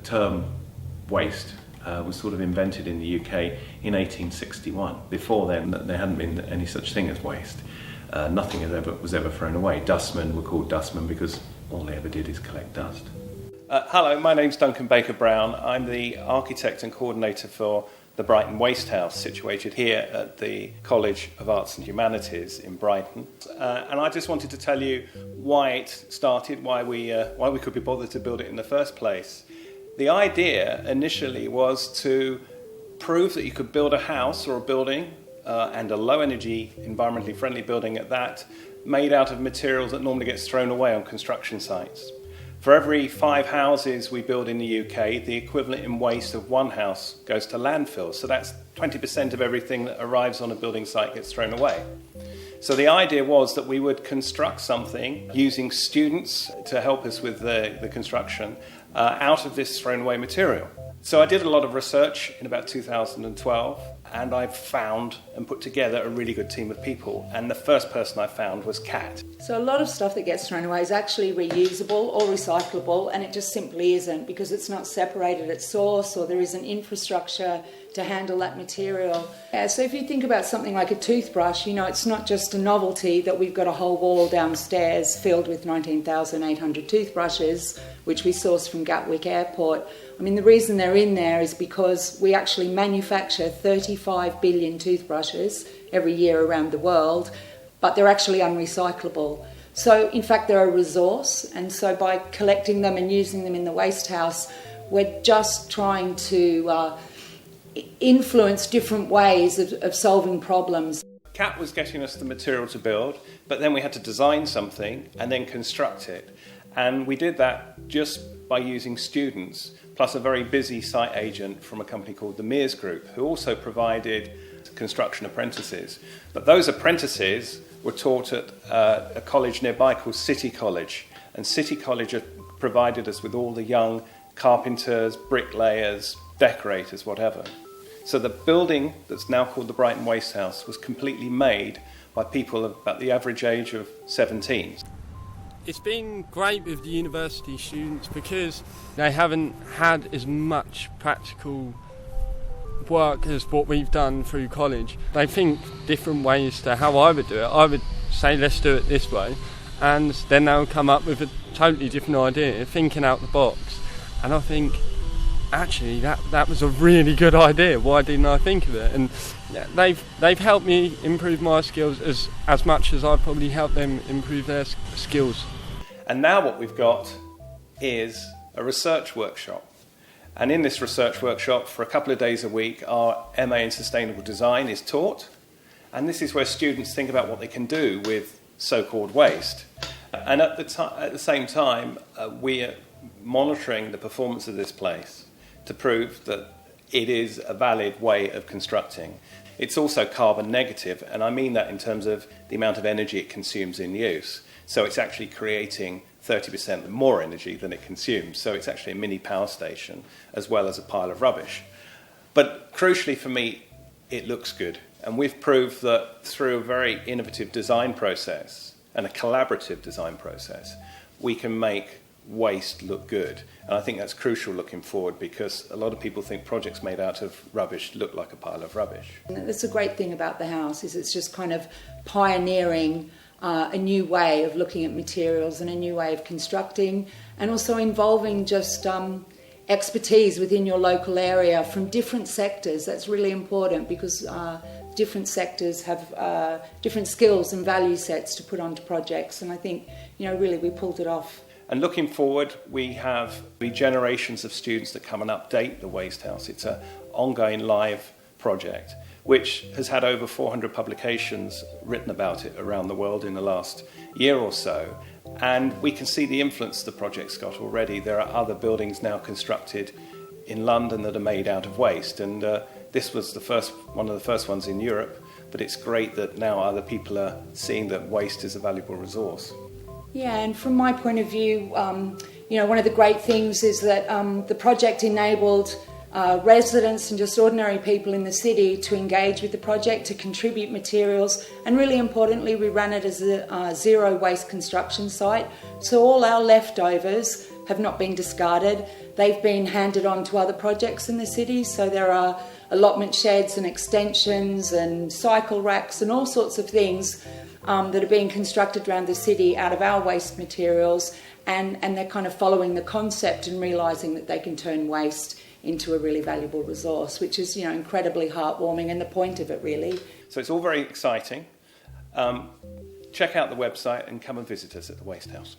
term waste was sort of invented in the UK in 1861. Before then, there hadn't been any such thing as waste. Nothing was ever thrown away. Dustmen were called dustmen because all they ever did is collect dust. Hello, my name's Duncan Baker-Brown. I'm the architect and coordinator for the Brighton Waste House, situated here at the College of Arts and Humanities in Brighton. And I just wanted to tell you why it started, why we could be bothered to build it in the first place. The idea initially was to prove that you could build a house or a building, and a low-energy, environmentally friendly building at that, made out of materials that normally gets thrown away on construction sites. For every 5 houses we build in the UK, the equivalent in waste of 1 house goes to landfill. So that's 20% of everything that arrives on a building site gets thrown away. So the idea was that we would construct something using students to help us with the construction out of this thrown away material. So I did a lot of research in about 2012, and I found and put together a really good team of people. And the first person I found was Kat. So a lot of stuff that gets thrown away is actually reusable or recyclable, and it just simply isn't because it's not separated at source or there isn't infrastructure to handle that material. So if you think about something like a toothbrush, it's not just a novelty that we've got a whole wall downstairs filled with 19,800 toothbrushes, which we source from Gatwick Airport. The reason they're in there is because we actually manufacture 35 billion toothbrushes every year around the world, but they're actually unrecyclable. So, in fact, they're a resource, and so by collecting them and using them in the waste house, we're just trying to influence different ways of solving problems. Kat was getting us the material to build, but then we had to design something and then construct it. And we did that just by using students, plus a very busy site agent from a company called the Mears Group, who also provided construction apprentices. But those apprentices were taught at a college nearby called City College. And City College provided us with all the young carpenters, bricklayers, decorators, whatever. So the building that's now called the Brighton Waste House was completely made by people of about the average age of 17. It's been great with the university students because they haven't had as much practical work as what we've done through college. They think different ways to how I would do it. I would say, let's do it this way, and then they'll come up with a totally different idea, thinking out the box. And I think, actually, that was a really good idea. Why didn't I think of it? And they've helped me improve my skills as much as I've probably helped them improve their skills. And now what we've got is a research workshop. And in this research workshop, for a couple of days a week, our MA in Sustainable Design is taught. And this is where students think about what they can do with so-called waste. And at the same time, we are monitoring the performance of this place to prove that it is a valid way of constructing. It's also carbon negative, and I mean that in terms of the amount of energy it consumes in use. So it's actually creating 30% more energy than it consumes. So it's actually a mini power station as well as a pile of rubbish. But crucially for me, it looks good. And we've proved that through a very innovative design process and a collaborative design process, we can make waste look good. And I think that's crucial looking forward because a lot of people think projects made out of rubbish look like a pile of rubbish. That's a great thing about the house, is it's just kind of pioneering a new way of looking at materials and a new way of constructing, and also involving just expertise within your local area from different sectors. That's really important because different sectors have different skills and value sets to put onto projects, and I think really we pulled it off. And looking forward, we have the generations of students that come and update the Waste House. It's an ongoing live project which has had over 400 publications written about it around the world in the last year or so. And we can see the influence the project's got already. There are other buildings now constructed in London that are made out of waste. And this was one of the first ones in Europe. But it's great that now other people are seeing that waste is a valuable resource. Yeah, and from my point of view, one of the great things is that the project enabled residents and just ordinary people in the city to engage with the project, to contribute materials, and really importantly, we ran it as a zero waste construction site. So all our leftovers have not been discarded. They've been handed on to other projects in the city, so there are allotment sheds and extensions and cycle racks and all sorts of things that are being constructed around the city out of our waste materials, and they're kind of following the concept and realising that they can turn waste into a really valuable resource, which is, incredibly heartwarming and the point of it, really. So it's all very exciting. Check out the website and come and visit us at the Waste House.